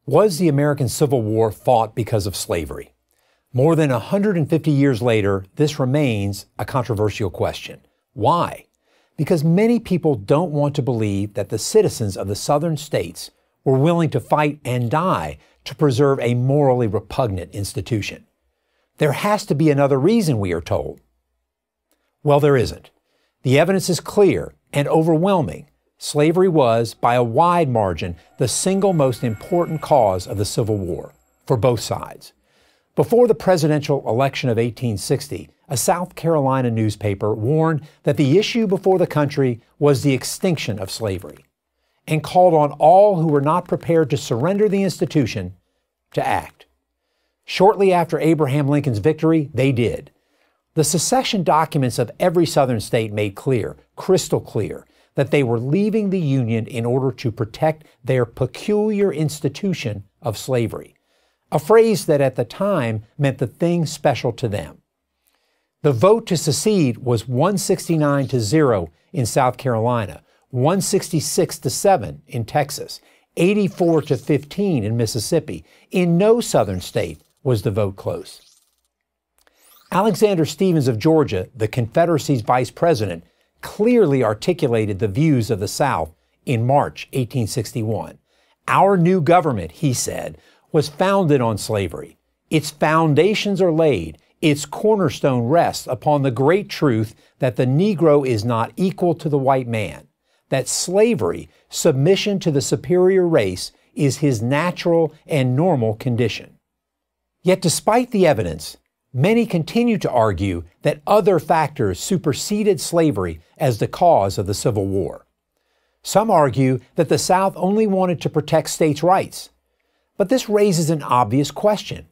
Was the American Civil War fought because of slavery? More than 150 years later, this remains a controversial question. Why? Because many people don't want to believe that the citizens of the southern states were willing to fight and die to preserve a morally repugnant institution. There has to be another reason, we are told. Well, there isn't. The evidence is clear and overwhelming. Slavery was, by a wide margin, the single most important cause of the Civil War, for both sides. Before the presidential election of 1860, a South Carolina newspaper warned that the issue before the country was the extinction of slavery, and called on all who were not prepared to surrender the institution to act. Shortly after Abraham Lincoln's victory, they did. The secession documents of every Southern state made clear, crystal clear, that they were leaving the Union in order to protect their peculiar institution of slavery, a phrase that at the time meant the thing special to them. The vote to secede was 169-0 in South Carolina, 166-7 in Texas, 84-15 in Mississippi. In no Southern state was the vote close. Alexander Stephens of Georgia, the Confederacy's vice president, clearly articulated the views of the South in March 1861. Our new government, he said, was founded on slavery. Its foundations are laid. Its cornerstone rests upon the great truth that the Negro is not equal to the white man, that slavery, submission to the superior race, is his natural and normal condition. Yet despite the evidence, many continue to argue that other factors superseded slavery as the cause of the Civil War. Some argue that the South only wanted to protect states' rights. But this raises an obvious question.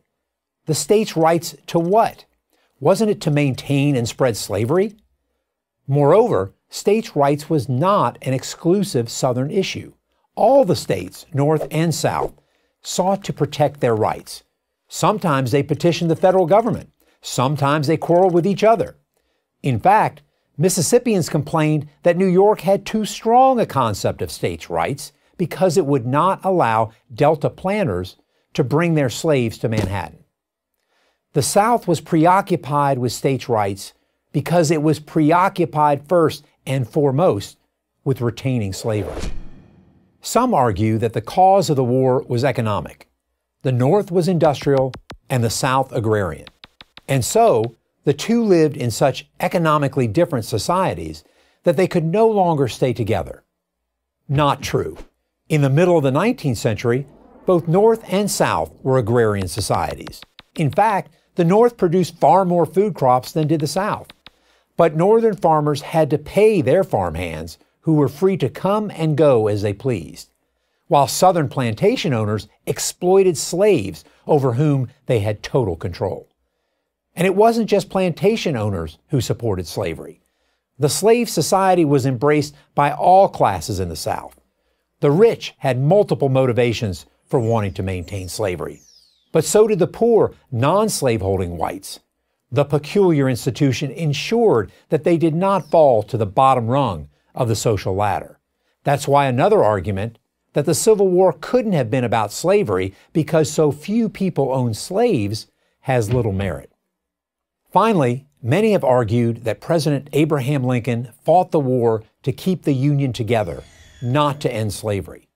The states' rights to what? Wasn't it to maintain and spread slavery? Moreover, states' rights was not an exclusive Southern issue. All the states, North and South, sought to protect their rights. Sometimes they petitioned the federal government. Sometimes they quarreled with each other. In fact, Mississippians complained that New York had too strong a concept of states' rights because it would not allow Delta planters to bring their slaves to Manhattan. The South was preoccupied with states' rights because it was preoccupied first and foremost with retaining slavery. Some argue that the cause of the war was economic. The North was industrial and the South agrarian. And so, the two lived in such economically different societies that they could no longer stay together. Not true. In the middle of the 19th century, both North and South were agrarian societies. In fact, the North produced far more food crops than did the South. But Northern farmers had to pay their farmhands, who were free to come and go as they pleased, while Southern plantation owners exploited slaves over whom they had total control. And it wasn't just plantation owners who supported slavery. The slave society was embraced by all classes in the South. The rich had multiple motivations for wanting to maintain slavery, but so did the poor, non-slaveholding whites. The peculiar institution ensured that they did not fall to the bottom rung of the social ladder. That's why another argument that the Civil War couldn't have been about slavery because so few people owned slaves has little merit. Finally, many have argued that President Abraham Lincoln fought the war to keep the Union together, not to end slavery.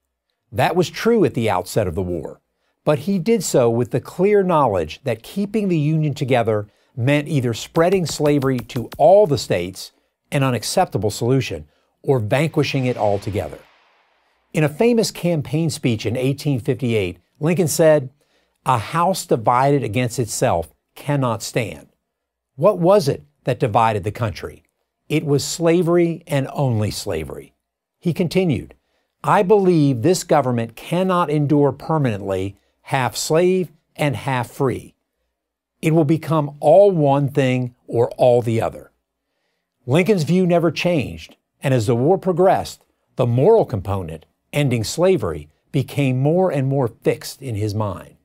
That was true at the outset of the war, but he did so with the clear knowledge that keeping the Union together meant either spreading slavery to all the states, an unacceptable solution, or vanquishing it altogether. In a famous campaign speech in 1858, Lincoln said, "A house divided against itself cannot stand." What was it that divided the country? It was slavery and only slavery. He continued, "I believe this government cannot endure permanently half slave and half free. It will become all one thing or all the other." Lincoln's view never changed, and as the war progressed, the moral component, ending slavery, became more and more fixed in his mind.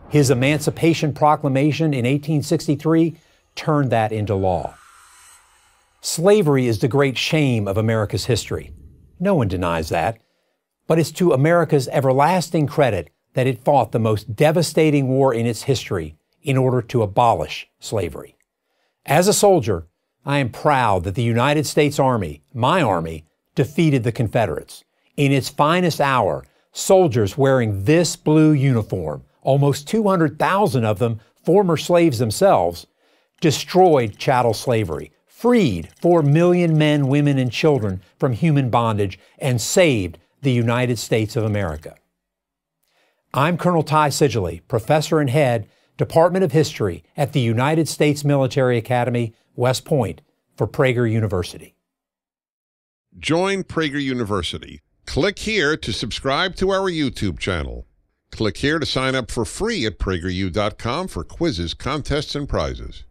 His Emancipation Proclamation in 1863 turned that into law. Slavery is the great shame of America's history. No one denies that. But it's to America's everlasting credit that it fought the most devastating war in its history in order to abolish slavery. As a soldier, I am proud that the United States Army, my Army, defeated the Confederates. In its finest hour, soldiers wearing this blue uniform, almost 200,000 of them former slaves themselves, destroyed chattel slavery, freed 4 million men, women, and children from human bondage, and saved the United States of America. I'm Colonel Ty Sidgley, Professor and Head, Department of History at the United States Military Academy, West Point, for Prager University. Join Prager University. Click here to subscribe to our YouTube channel. Click here to sign up for free at PragerU.com for quizzes, contests, and prizes.